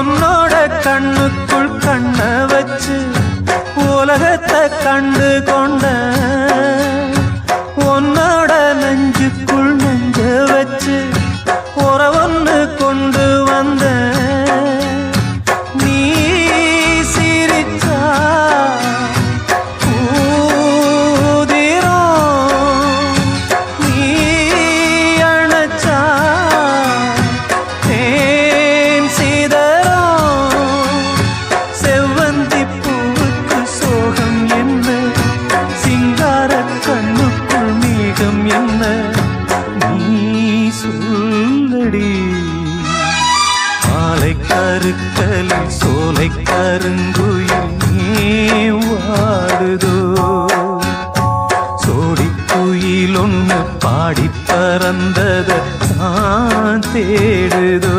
உன்னோட கண்ணுக்குள் கண்ண வச்சு உலகத்தை கண்டு கொண்ட உன்னோட நெஞ்சுக்குள் நெஞ்ச வச்சு உறவொன்னு கொண்டு வந்த நீ சிரிச்சா ஊதிரும் நீ அணைச்சா தேன் சீதரும் செவ்வந்தி பூவுக்கு சோகம் என்ன சிங்கார கண்ணுக்குள் மேகம் என்ன நீ சொல்லடி மாலை கருக்கலில் சோலை கருங்குயில் நீ வாடுதோ சோடி குயில் ஒன்று பாடி பறந்தத நான் தேடுதோ